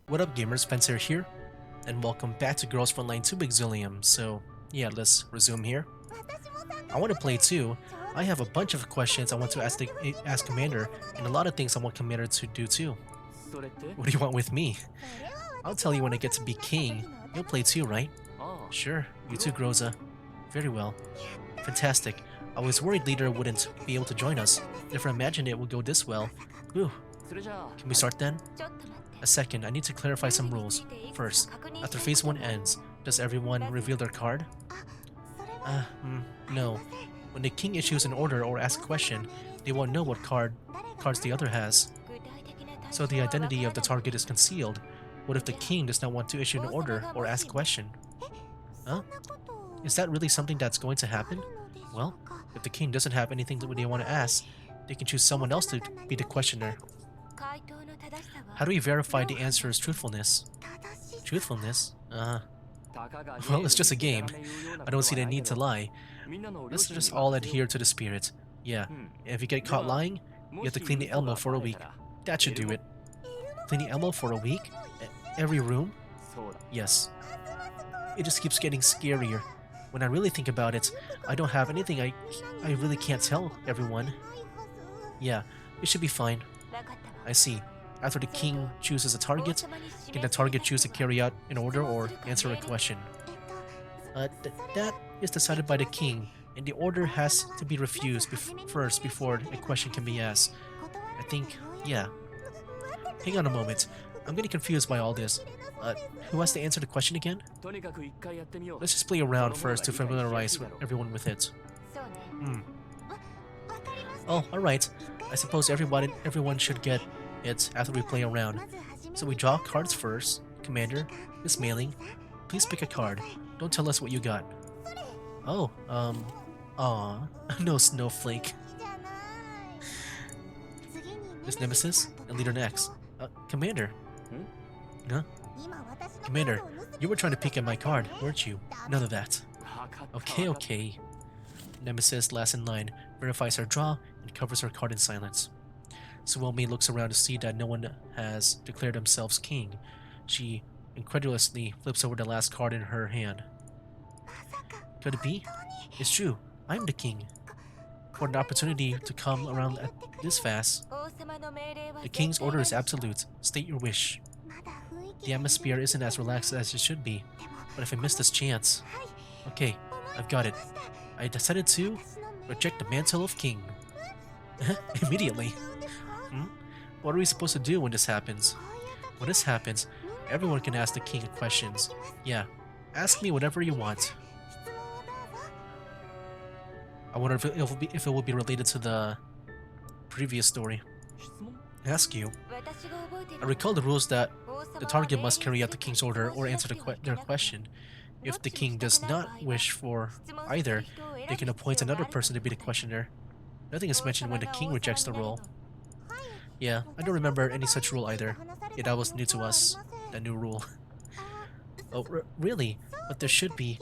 What up gamers, Spencer here, and welcome back to Girls Frontline 2 Exilium. So yeah, let's resume here. I want to play too. I have a bunch of questions I want to ask Commander, and a lot of things I want Commander to do too. What do you want with me? I'll tell you when I get to be king. You'll play too, right? Sure, you too, Groza. Very well. Fantastic. I was worried Leader wouldn't be able to join us. Never imagined it would go this well. Whew. Can we start then? A second, I need to clarify some rules. First, after phase 1 ends, does everyone reveal their card? No. When the king issues an order or asks a question, they won't know what cards the other has. So the identity of the target is concealed. What if the king does not want to issue an order or ask a question? Huh? Is that really something that's going to happen? Well, if the king doesn't have anything that they want to ask, they can choose someone else to be the questioner. How do we verify the answer's truthfulness? Truthfulness? Well, it's just a game. I don't see the need to lie. Let's just all adhere to the spirit. Yeah, if you get caught lying, you have to clean the Elmo for a week. That should do it. Clean the Elmo for a week? Every room? Yes. It just keeps getting scarier. When I really think about it, I don't have anything I really can't tell everyone. Yeah, it should be fine. I see. After the king chooses a target, can the target choose to carry out an order or answer a question? That is decided by the king, and the order has to be refused first before a question can be asked. I think, yeah. Hang on a moment. I'm getting confused by all this. Who has to answer the question again? Let's just play around first to familiarize everyone with it. Oh, alright. I suppose everyone should get it after we play around. So we draw cards first. Commander, Miss Mailing, please pick a card. Don't tell us what you got. Oh, aw, no snowflake. Miss Nemesis, and Leader next. Commander. Huh? Commander, you were trying to pick at my card, weren't you? None of that. Okay. Nemesis, last in line, verifies her draw and covers her card in silence. Suomi looks around to see that no one has declared themselves king. She incredulously flips over the last card in her hand. Could it be? It's true. I'm the king. For an opportunity to come around this fast. The king's order is absolute. State your wish. The atmosphere isn't as relaxed as it should be, but if I miss this chance... Okay, I've got it. I decided to reject the mantle of king. Immediately. What are we supposed to do when this happens? When this happens, everyone can ask the king questions. Yeah, ask me whatever you want. I wonder if it will be related to the previous story. Ask you. I recall the rules that the target must carry out the king's order or answer their question. If the king does not wish for either, they can appoint another person to be the questioner. Nothing is mentioned when the king rejects the role. Yeah, I don't remember any such rule either. Yeah, that was new to us, that new rule. Oh, really? But there should be.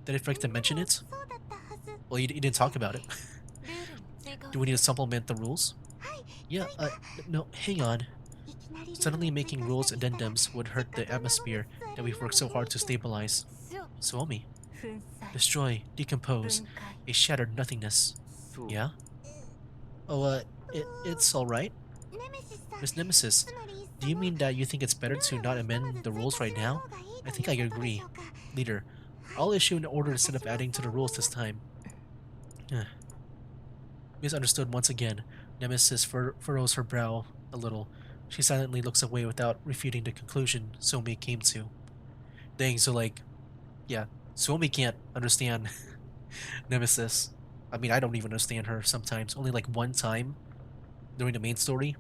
Did I forget to mention it? Well, you didn't talk about it. Do we need to supplement the rules? Yeah, no, hang on. Suddenly making rules addendums would hurt the atmosphere that we've worked so hard to stabilize. Suomi. Destroy, decompose, a shattered nothingness. Yeah? Oh, it's alright. Miss Nemesis, do you mean that you think it's better to not amend the rules right now? I think I agree. Leader, I'll issue an order instead of adding to the rules this time. Misunderstood once again. Nemesis furrows her brow a little. She silently looks away without refuting the conclusion Suomi came to. Dang, so like, yeah, Suomi can't understand Nemesis. I mean, I don't even understand her sometimes. Only like one time during the main story.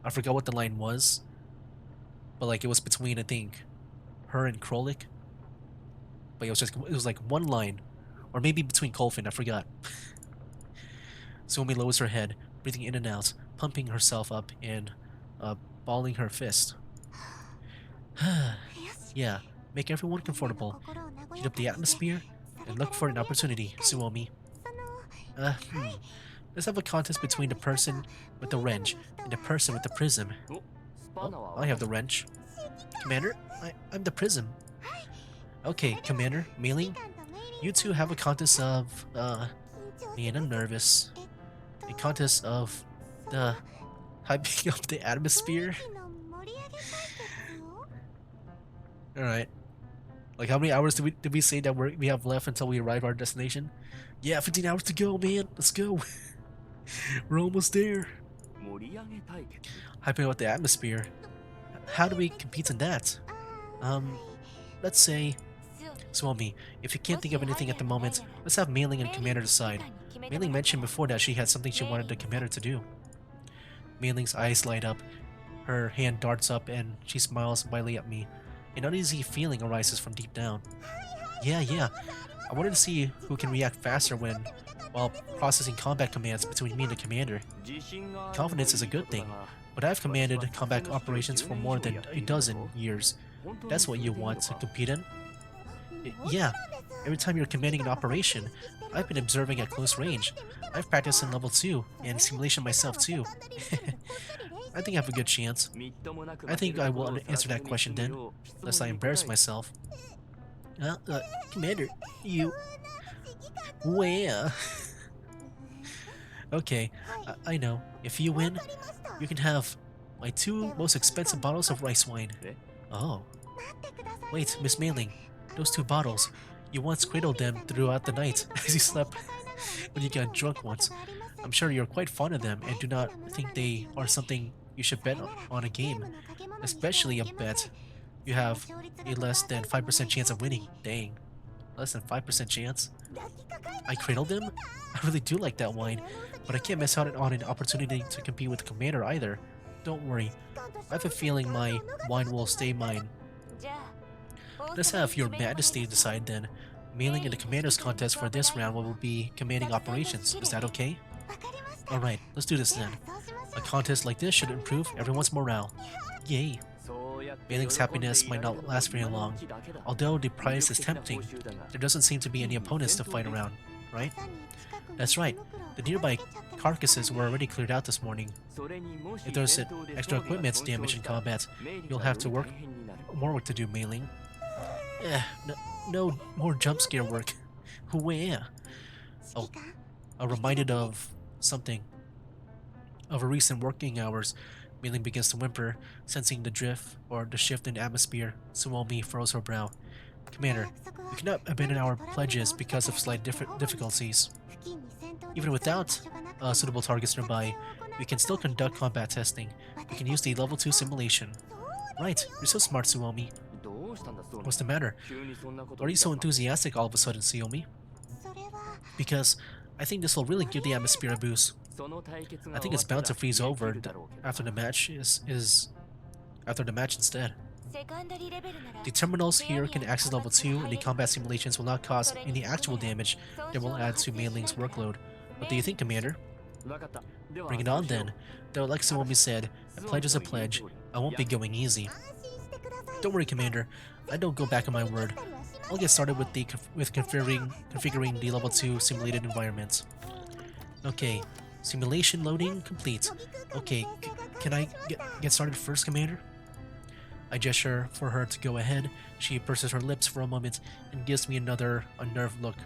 I forgot what the line was. But like it was between, I think, her and Krolik. But it was like one line. Or maybe between Kolfin, I forgot. Suomi lowers her head, breathing in and out, pumping herself up and balling her fist. Yeah, make everyone comfortable. Heat up the atmosphere and look for an opportunity, Suomi. Let's have a contest between the person with the wrench and the person with the prism. Oh, I have the wrench. Commander, I'm the Prism. Okay, Commander, Mailing, you two have a contest of, man, I'm nervous. A contest of the hyping up the atmosphere. Alright. Like, how many hours did we say that we have left until we arrive at our destination? Yeah, 15 hours to go, man. Let's go. We're almost there. Hyping up the atmosphere. How do we compete in that? Let's say, Swami, if you can't think of anything at the moment, let's have Mailing and Commander decide. Mailing mentioned before that she had something she wanted the Commander to do. Mailing's eyes light up, her hand darts up, and she smiles widely at me. An uneasy feeling arises from deep down. Yeah. I wanted to see who can react faster while processing combat commands between me and the Commander. Confidence is a good thing, but I've commanded combat operations for more than a dozen years. That's what you want to compete in? Yeah. Every time you're commanding an operation, I've been observing at close range. I've practiced in level 2 and simulation myself too. I think I have a good chance. I think I will answer that question then, lest I embarrass myself. Commander, you... Where? Okay, I know. If you win, you can have my 2 most expensive bottles of rice wine. Oh. Wait, Miss Mailing, those 2 bottles. You once cradled them throughout the night as you slept when you got drunk once. I'm sure you're quite fond of them and do not think they are something you should bet on a game. Especially a bet you have a less than 5% chance of winning. Dang. Less than 5% chance? I cradled them? I really do like that wine, but I can't miss out on an opportunity to compete with the Commander either. Don't worry. I have a feeling my wine will stay mine. Let's have Your Majesty decide then. Mailing in the Commander's contest for this round will be commanding operations. Is that okay? Alright, let's do this then. A contest like this should improve everyone's morale. Yay! Mailing's happiness might not last very long. Although the prize is tempting, there doesn't seem to be any opponents to fight around, right? That's right. The nearby carcasses were already cleared out this morning. If there's extra equipment damage in combat, you'll have to more work to do, Mailing. No more jump scare work. Where? Oh, I'm reminded of something. Of a recent working hours. Mailing begins to whimper, sensing the drift or the shift in the atmosphere. Suomi furrows her brow. Commander, we cannot abandon our pledges because of slight difficulties. Even without suitable targets nearby, we can still conduct combat testing. We can use the level 2 simulation. Right, you're so smart, Suomi. What's the matter? Why are you so enthusiastic all of a sudden, Suomi? Because I think this will really give the atmosphere a boost. I think it's bound to freeze over after the match after the match instead. The terminals here can access level 2 and the combat simulations will not cause any actual damage that will add to Mailing's workload. What do you think, Commander? Bring it on then. Though like Suomi said, a pledge is a pledge. I won't be going easy. Don't worry, Commander. I don't go back on my word. I'll get started with configuring the level 2 simulated environment. Okay, simulation loading complete. Okay, can I get started first, Commander? I gesture for her to go ahead. She purses her lips for a moment and gives me another unnerved look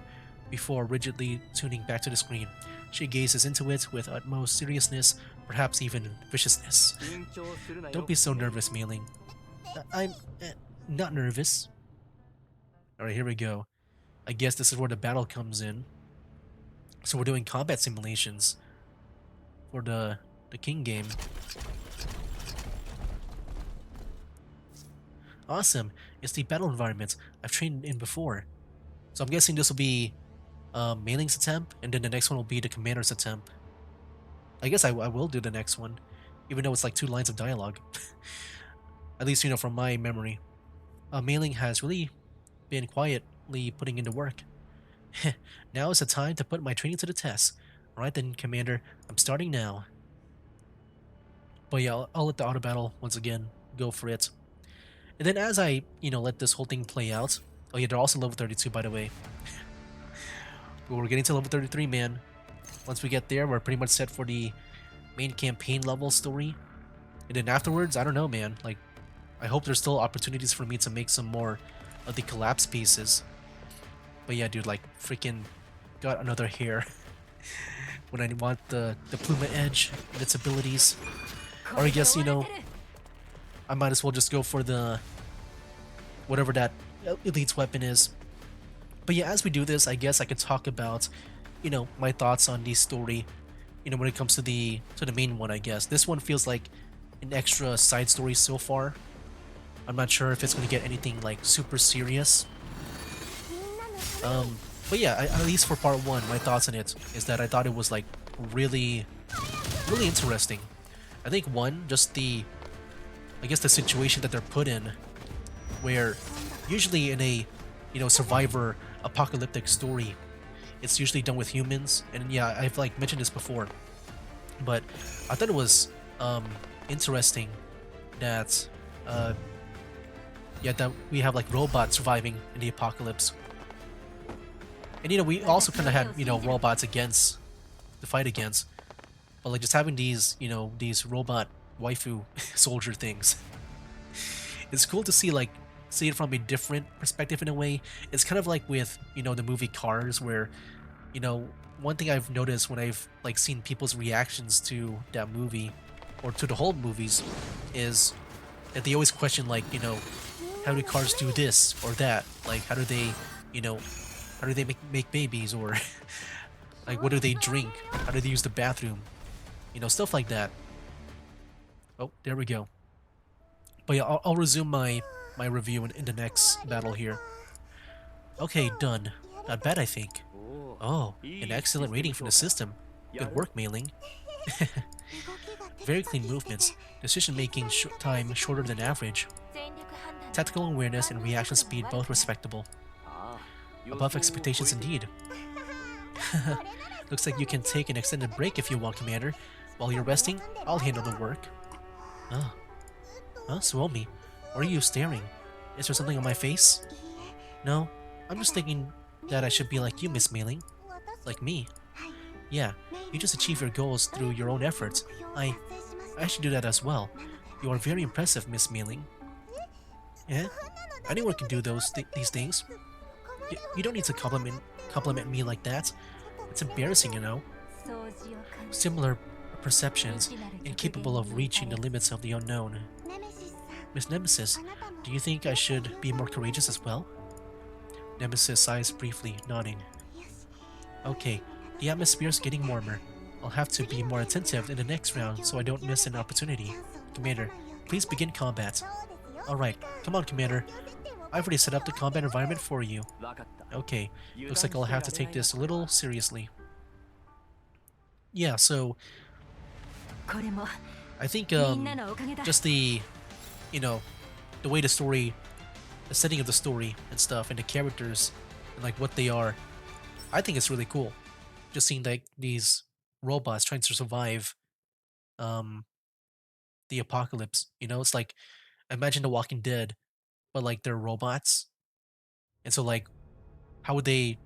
before rigidly tuning back to the screen. She gazes into it with utmost seriousness, perhaps even viciousness. Don't be so nervous, Mailing. I'm not nervous. Alright, here we go. I guess this is where the battle comes in. So we're doing combat simulations for the King game. Awesome. It's the battle environment I've trained in before. So I'm guessing this will be Mailing's attempt, and then the next one will be the Commander's attempt. I guess I will do the next one, even though it's like 2 lines of dialogue. At least, you know, from my memory. Mailing has really been quietly putting into work. Now is the time to put my training to the test. Alright then, Commander, I'm starting now. But yeah, I'll let the auto battle once again go for it. And then as I, you know, let this whole thing play out. Oh yeah, they're also level 32, by the way. But we're getting to level 33, man. Once we get there, we're pretty much set for the main campaign level story. And then afterwards, I don't know, man. Like, I hope there's still opportunities for me to make some more of the collapse pieces. But yeah, dude, like freaking got another hair when I want the Pluma Edge and its abilities. Or I guess, you know, I might as well just go for the whatever that elite's weapon is. But yeah, as we do this, I guess I could talk about, you know, my thoughts on the story. You know, when it comes to the main one, I guess this one feels like an extra side story so far. I'm not sure if it's going to get anything like super serious. But yeah, at least for part one, my thoughts on it is that I thought it was like really, really interesting. I think one, just I guess the situation that they're put in, where usually in a, you know, survivor apocalyptic story, it's usually done with humans, and yeah, I've like mentioned this before, but I thought it was interesting that yeah, that we have like robots surviving in the apocalypse. And you know, we also kind of had, you know, robots against to fight against, but like just having these, you know, these robot waifu soldier things, it's cool to see, like see it from a different perspective in a way. It's kind of like with, you know, the movie Cars, where, you know, one thing I've noticed when I've like seen people's reactions to that movie or to the whole movies is that they always question, like, you know, how do cars do this or that? Like, how do they, you know, how do they make babies, or like what do they drink? How do they use the bathroom? You know, stuff like that. Oh, there we go. But yeah, I'll resume my review in the next battle here. Okay, done. Not bad, I think. Oh, an excellent rating from the system. Good work, Mailing. Very clean movements. Decision-making time shorter than average. Tactical awareness and reaction speed both respectable. Above expectations indeed. Looks like you can take an extended break if you want, Commander. While you're resting, I'll handle the work. Ah. Huh, Suomi? Why are you staring? Is there something on my face? No, I'm just thinking that I should be like you, Miss Mailing. Like me. Yeah, you just achieve your goals through your own efforts. I should do that as well. You are very impressive, Miss Mailing. Yeah? Anyone can do these things. You don't need to compliment me like that. It's embarrassing, you know. Similar perceptions, incapable of reaching the limits of the unknown. Miss Nemesis, do you think I should be more courageous as well? Nemesis sighs briefly, nodding. Okay, the atmosphere's getting warmer. I'll have to be more attentive in the next round so I don't miss an opportunity. Commander, please begin combat. Alright, come on, Commander. I've already set up the combat environment for you. Okay, looks like I'll have to take this a little seriously. Yeah, so I think just the, you know, the way the story, the setting of the story and stuff, and the characters and like what they are, I think it's really cool. Just seeing like these robots trying to survive um the apocalypse. You know, it's like imagine The Walking Dead, but like they're robots. And so like how would they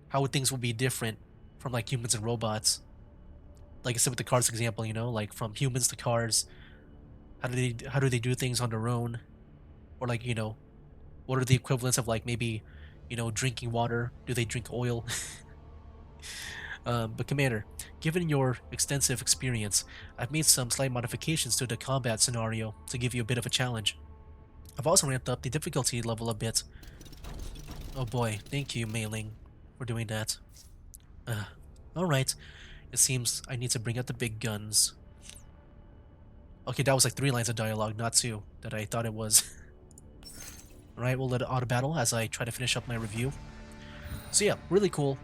how would things will be different from like humans and robots? Like I said with the cars example, you know, like from humans to cars, how do they do things on their own? Or like, you know, what are the equivalents of like maybe, you know, drinking water? Do they drink oil? But Commander, given your extensive experience, I've made some slight modifications to the combat scenario to give you a bit of a challenge. I've also ramped up the difficulty level a bit. Oh boy, thank you, Mailing, for doing that. Alright, it seems I need to bring out the big guns. Okay, that was like 3 lines of dialogue, not 2, that I thought it was. Alright, we'll let it auto battle as I try to finish up my review. So yeah, really cool.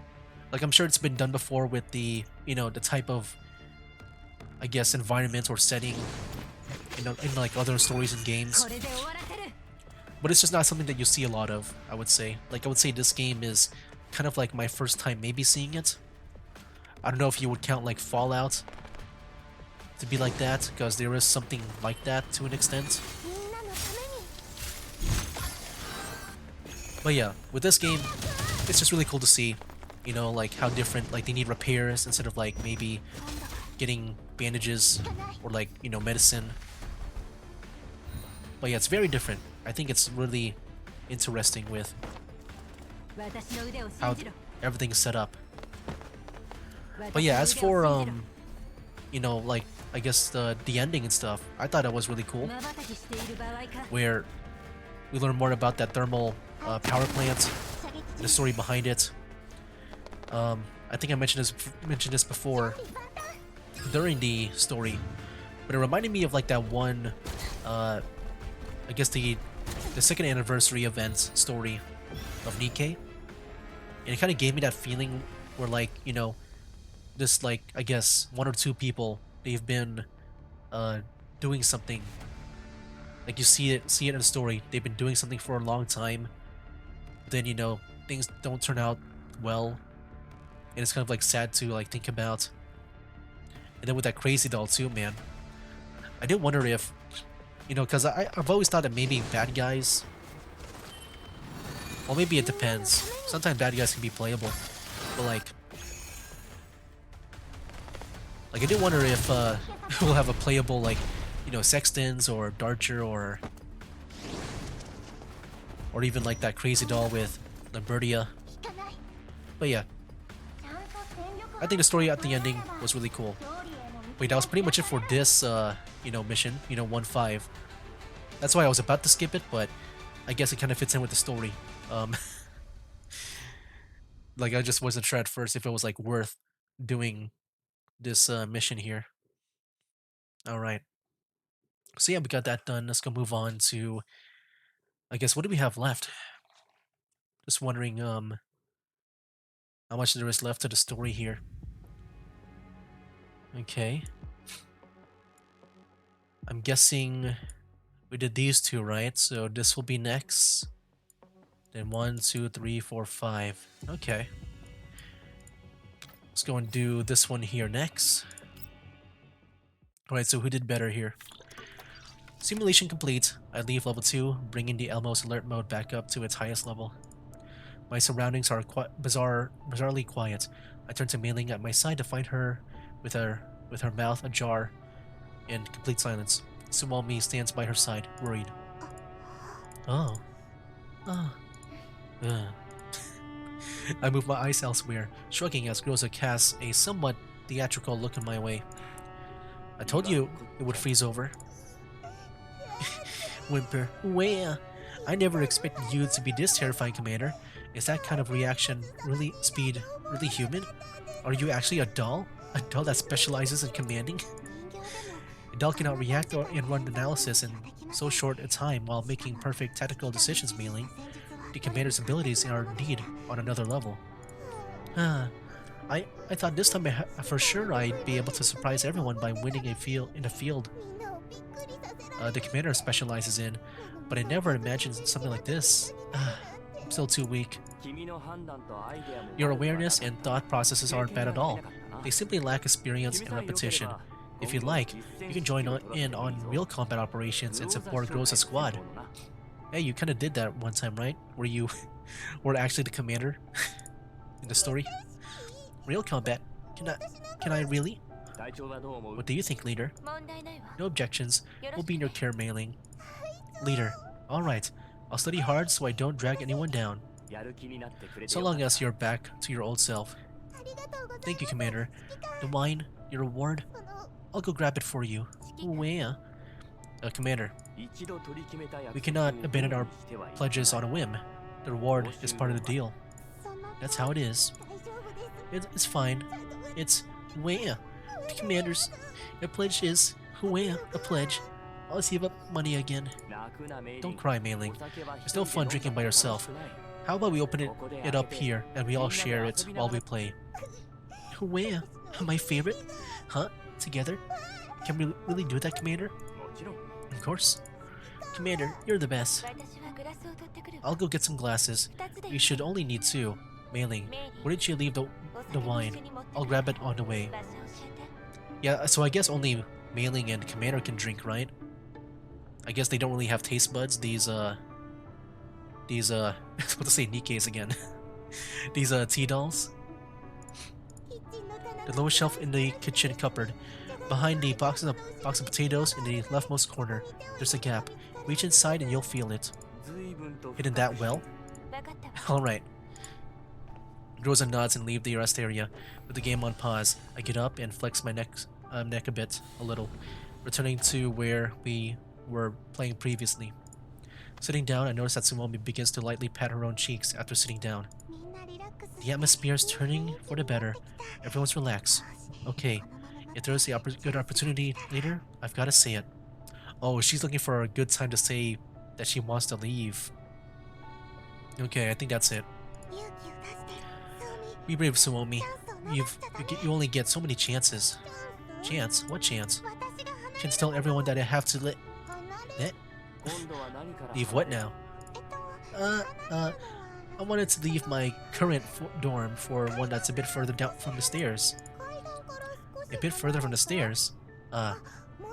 Like, I'm sure it's been done before with the, you know, the type of, I guess, environment or setting, you know, in like other stories and games. But it's just not something that you see a lot of, I would say. Like, I would say this game is kind of like my first time maybe seeing it. I don't know if you would count like Fallout to be like that, because there is something like that to an extent. But yeah, with this game, it's just really cool to see, you know, like how different, like they need repairs instead of like maybe getting bandages or like, you know, medicine. But yeah, it's very different. I think it's really interesting with how everything's set up. But yeah, as for you know, like I guess the ending and stuff, I thought that was really cool. Where we learn more about that thermal power plant, the story behind it. I think I mentioned this before during the story, but it reminded me of like that one, I guess the second anniversary event story of Nikkei, and it kind of gave me that feeling where like, you know, this like I guess one or two people, they've been doing something, like you see it in the story, they've been doing something for a long time, then you know things don't turn out well, and it's kind of like sad to like think about. And then with that crazy doll too, man, I did wonder if, you know, because I've always thought that maybe bad guys, well, maybe it depends. Sometimes bad guys can be playable, but like I did wonder if we'll have a playable, like, you know, Sextons or Darcher or even like that crazy doll with Lambertia. But yeah, I think the story at the ending was really cool. Wait, that was pretty much it for this, you know, mission, you know, 1-5. That's why I was about to skip it, but I guess it kind of fits in with the story. Like, I just wasn't sure at first if it was, like, worth doing this, mission here. Alright. So yeah, we got that done. Let's go move on to, I guess, what do we have left? Just wondering, how much there is left to the story here. Okay. I'm guessing we did these two, right? So this will be next. Then 1, 2, 3, 4, 5. Okay. Let's go and do this one here next. Alright, so who did better here? Simulation complete. I leave level 2, bringing the Elmo's alert mode back up to its highest level. My surroundings are bizarrely quiet. I turn to Mei Ling at my side to find her with her mouth ajar in complete silence. Suwami stands by her side, worried. Oh. Oh. Ugh. I move my eyes elsewhere, shrugging as Groza casts a somewhat theatrical look in my way. I told you it would freeze over. Whimper. Where? I never expected you to be this terrifying, Commander. Is that kind of reaction really human? Are you actually a doll? A doll that specializes in commanding? A doll cannot react and run analysis in so short a time while making perfect tactical decisions, Mei Ling. The commander's abilities are indeed on another level. I thought this time for sure I'd be able to surprise everyone by winning a field in a field the commander specializes in, but I never imagined something like this. I'm still too weak. Your awareness and thought processes aren't bad at all. They simply lack experience and repetition. If you'd like, you can join in on real combat operations and support Groza's squad. Hey, you kind of did that one time, right? Where you were actually the commander in the story. Real combat? Can I really? What do you think, leader? No objections. We'll be in your care, Mei Ling. Leader. Alright. I'll study hard so I don't drag anyone down. So long as you're back to your old self. Thank you, Commander. The wine, your reward? I'll go grab it for you. Where? Commander. We cannot abandon our pledges on a whim. The reward is part of the deal. That's how it is. It's fine. It's where? The Commander's. A pledge is where? A pledge. I'll save up money again. Don't cry, Mei Ling. It's no fun drinking by yourself. How about we open it up here and we all share it while we play? Where? My favorite? Huh? Together? Can we really do that, Commander? Of course. Commander, you're the best. I'll go get some glasses. We should only need 2. Mei Ling, wouldn't you leave the wine? I'll grab it on the way. Yeah, so I guess only Mei Ling and Commander can drink, right? I guess they don't really have taste buds, these I was about to say Nikkeis again. These tea dolls. The lowest shelf in the kitchen cupboard. Behind the box of potatoes in the leftmost corner, there's a gap. Reach inside and you'll feel it. Hidden that well? Alright. Rosa nods and leave the rest area. With the game on pause, I get up and flex my neck a little, returning to where we were playing previously. Sitting down, I notice that Tsumomi begins to lightly pat her own cheeks after sitting down. The atmosphere is turning for the better. Everyone's relaxed. Okay, if there's a good opportunity later, I've got to say it. Oh, she's looking for a good time to say that she wants to leave. Okay, I think that's it. Be brave, Tsumomi. You only get so many chances. Chance? What chance? Chance to tell everyone that I have to leave what now? I wanted to leave my current dorm for one that's a bit further down from the stairs. A bit further from the stairs?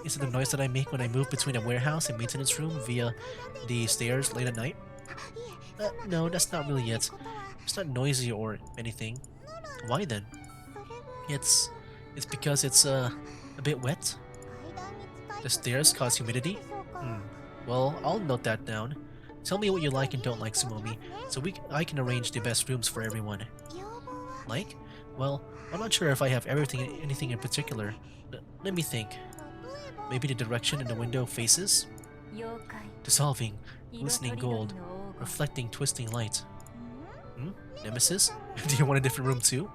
Is it the noise that I make when I move between a warehouse and maintenance room via the stairs late at night? No, that's not really it. It's not noisy or anything. Why then? It's because it's a bit wet. The stairs cause humidity? Well, I'll note that down. Tell me what you like and don't like, Tsumomi, so I can arrange the best rooms for everyone. Like? Well, I'm not sure if I have anything in particular. Let me think. Maybe the direction in the window faces? Dissolving, glistening gold, reflecting twisting light. Nemesis? Do you want a different room too?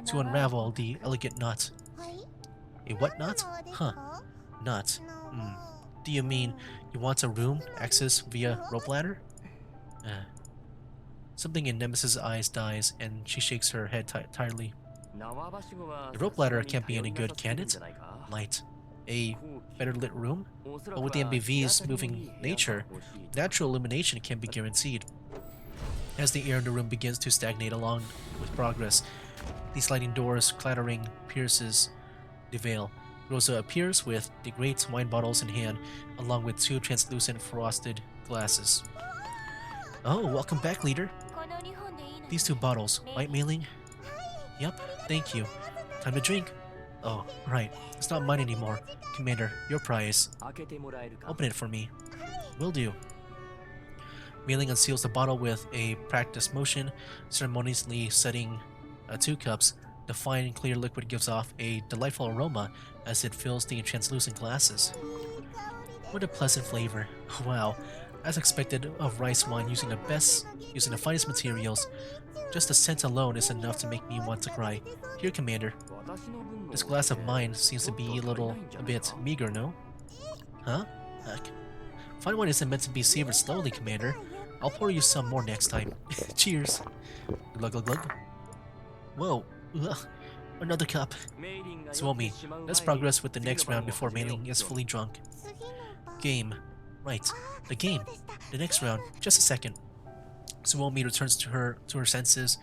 To unravel the elegant knot. A what knot? Huh. Knot. Do you mean you want a room access via rope ladder? Something in Nemesis' eyes dies, and she shakes her head tiredly. The rope ladder can't be any good, can it? Light. A better lit room? But with the MBV's moving nature, natural illumination can be guaranteed. As the air in the room begins to stagnate along with progress, the sliding doors clattering pierces the veil. Rosa appears with the great wine bottles in hand, along with 2 translucent frosted glasses. Oh, welcome back, leader. These 2 bottles, white mailing? Yep, thank you. Time to drink. Oh, right. It's not mine anymore. Commander, your prize. Open it for me. Will do. Mailing unseals the bottle with a practiced motion, ceremoniously setting 2 cups. The fine, clear liquid gives off a delightful aroma as it fills the translucent glasses. What a pleasant flavor. Wow, as expected of rice wine using the finest materials, just the scent alone is enough to make me want to cry. Here, Commander. This glass of mine seems to be a bit meager, no? Huh? Heck. Fine wine isn't meant to be savored slowly, Commander. I'll pour you some more next time. Cheers. Glug glug glug. Whoa. Ugh. Another cup. Tsumomi, let's progress with the next round before Mailing is fully drunk. Game. Right. The game. The next round. Just a second. Tsumomi returns to her senses,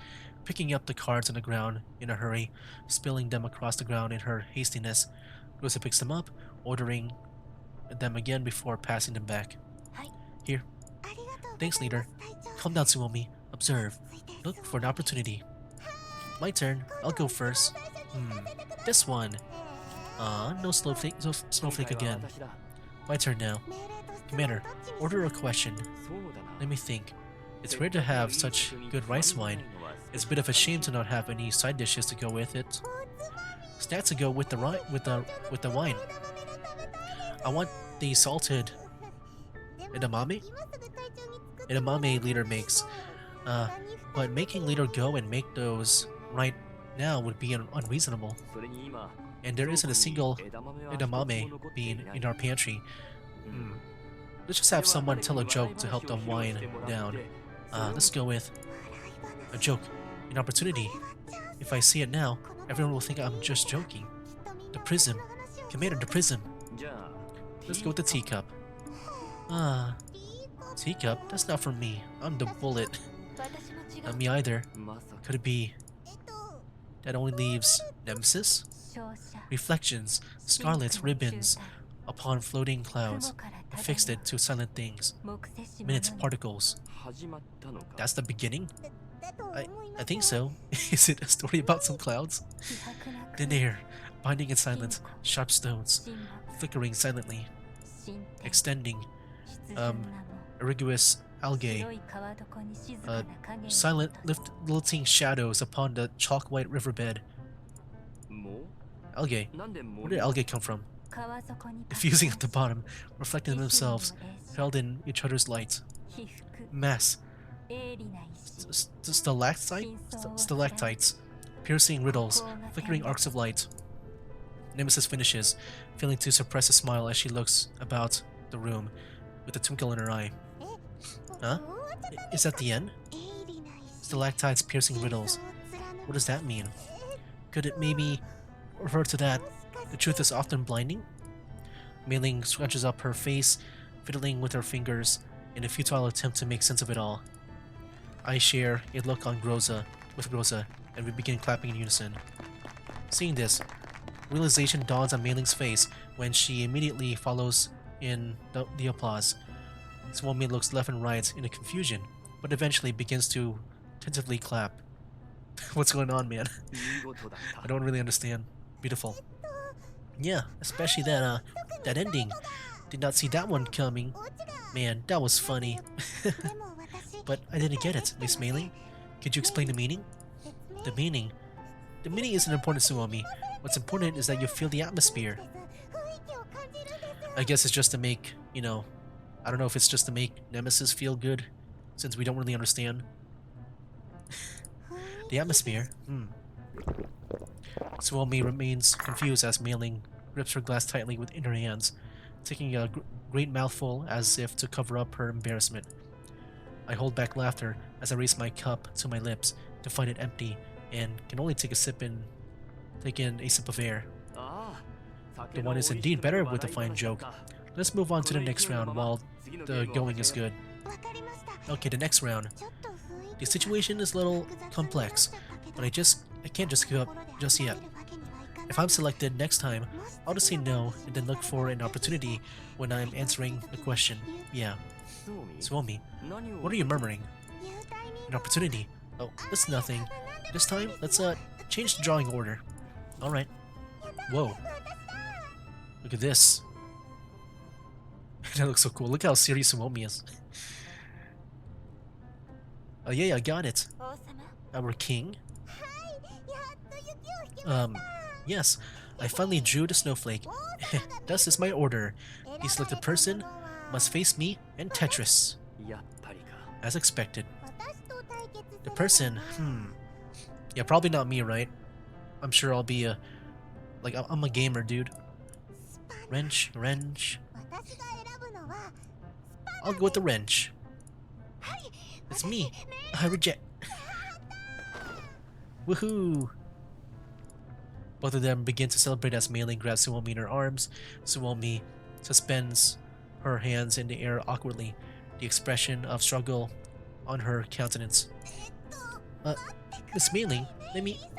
picking up the cards on the ground in a hurry, spilling them across the ground in her hastiness. Rosa picks them up, ordering them again before passing them back. Here. Thanks, leader. Calm down, Tsumomi. Observe. Look for an opportunity. My turn. I'll go first. This one. No snowflake again. My turn now. Commander, order a question. Let me think. It's rare to have such good rice wine. It's a bit of a shame to not have any side dishes to go with it. Snacks to go with the wine. I want the salted edamame. Edamame leader makes. But making leader go and make those right now would be unreasonable. And there isn't a single edamame bean in our pantry. Let's just have someone tell a joke to help the wine down. Let's go with a joke, an opportunity. If I see it now, everyone will think I'm just joking. The prism. Commander, the prism. Let's go with the teacup. Teacup? That's not for me. I'm the bullet. Not me either. Could it be that only leaves Nemesis? Reflections, scarlet ribbons upon floating clouds, affixed it to silent things. Minute particles. That's the beginning? I think so. Is it a story about some clouds? Thin air, binding in silence, sharp stones, flickering silently, extending, eriguous algae, silent lilting shadows upon the chalk-white riverbed. Algae. Where did algae come from? Diffusing at the bottom, reflecting themselves, held in each other's light. Mass. Stalactites. Piercing riddles, flickering arcs of light. Nemesis finishes, failing to suppress a smile as she looks about the room with a twinkle in her eye. Huh? Is that the end? Stalactites piercing riddles. What does that mean? Could it maybe refer to that the truth is often blinding? Mei Ling scratches up her face, fiddling with her fingers in a futile attempt to make sense of it all. I share a look on with Groza, and we begin clapping in unison. Seeing this, realization dawns on Mei Ling's face when she immediately follows in the applause. Suomi looks left and right in a confusion, but eventually begins to tentatively clap. What's going on, man? I don't really understand. Beautiful. Yeah, especially that ending. Did not see that one coming. Man, that was funny. But I didn't get it, Miss Mei Ling. Could you explain the meaning? The meaning? The meaning isn't important, Suomi. What's important is that you feel the atmosphere. I guess it's just to make, I don't know if it's just to make Nemesis feel good, since we don't really understand. The atmosphere? Suomi remains confused as Mei Ling grips her glass tightly within her hands, taking a great mouthful as if to cover up her embarrassment. I hold back laughter as I raise my cup to my lips to find it empty and can only take in a sip of air. The one is indeed better with a fine joke. Let's move on to the next round while the going is good. Okay, the next round. The situation is a little complex, but I can't just give up just yet. If I'm selected next time, I'll just say no and then look for an opportunity when I'm answering the question. Yeah. Suomi, what are you murmuring? An opportunity. Oh, that's nothing. This time, let's change the drawing order. Alright. Whoa. Look at this. That looks so cool. Look how serious Suomi is. Oh yeah, I got it. Our king? Yes. I finally drew the snowflake. Thus is my order. The selected person must face me and Tetris. As expected. The person, yeah, probably not me, right? I'm sure I'll be I'm a gamer, dude. Wrench. I'll go with the wrench. It's me. I reject. Woohoo! Both of them begin to celebrate as Mei Ling grabs Suomi in her arms. Suomi suspends her hands in the air awkwardly, the expression of struggle on her countenance. Miss Mei Ling,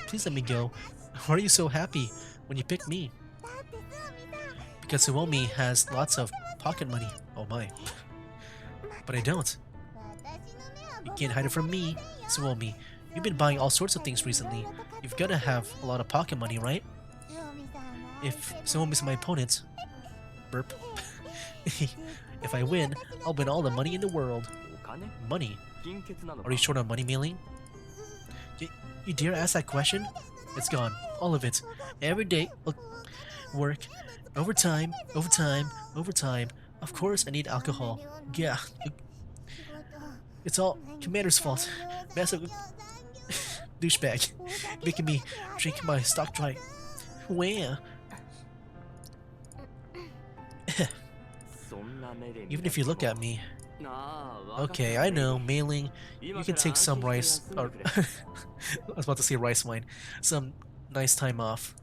please let me go. Why are you so happy when you pick me? Because Suomi has lots of pocket money. Oh my. But I don't. You can't hide it from me, Suomi. You've been buying all sorts of things recently. You've gotta have a lot of pocket money, right? If Suomi's my opponent, burp. If I win, I'll win all the money in the world. Money? Are you short on money, Mei Ling? You dare ask that question? It's gone. All of it. Every day. Work. Overtime. Of course I need alcohol. Yeah. It's all Commander's fault. Massive douchebag. Making me drink my stock dry. Where? Even if you look at me. Okay, I know, Mei Ling, you can take some rice, or I was about to say rice wine, some nice time off.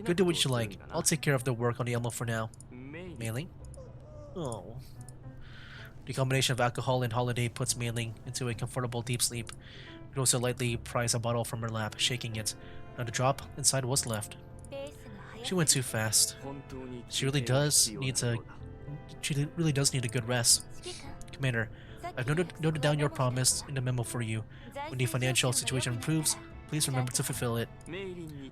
Go do what you like. I'll take care of the work on the Elmo for now. Mei Ling? Oh. The combination of alcohol and holiday puts Mei Ling into a comfortable deep sleep. Rosa lightly pries a bottle from her lap, shaking it. Not a drop inside was left. She went too fast. She really does need a good rest. Commander, I've noted down your promise in the memo for you. When the financial situation improves, please remember to fulfill it.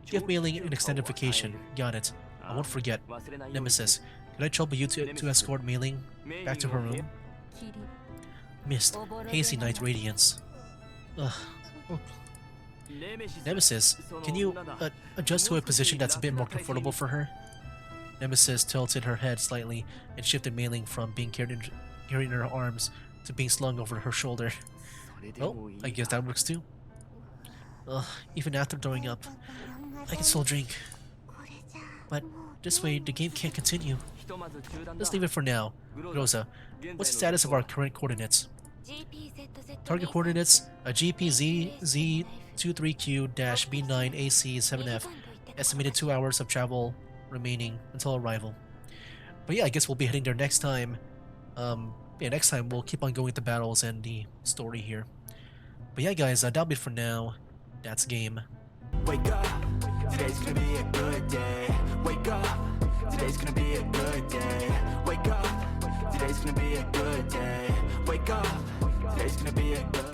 Give Mei Ling an extended vacation. Got it. I won't forget. Nemesis, Can I trouble you to escort Mei Ling back to her room? Mist, hazy night radiance. Ugh. Oh. Nemesis, can you adjust to a position that's a bit more comfortable for her? Nemesis tilted her head slightly and shifted Mei Ling from being carried in her arms to being slung over her shoulder. Oh, I guess that works too. Ugh, even after throwing up, I can still drink. But this way, the game can't continue. Let's leave it for now. Rosa, what's the status of our current coordinates? Target coordinates, a GPZ Z23Q-B9AC7F. Estimated 2 hours of travel remaining until arrival. But yeah, I guess we'll be heading there next time. Yeah, next time we'll keep on going with the battles and the story here. But yeah, guys, that'll be it for now. That's game. Wake up, today's gonna be a good day. Wake up, today's gonna be a good day. Wake up, today's gonna be a good day. Wake up, today's gonna be a good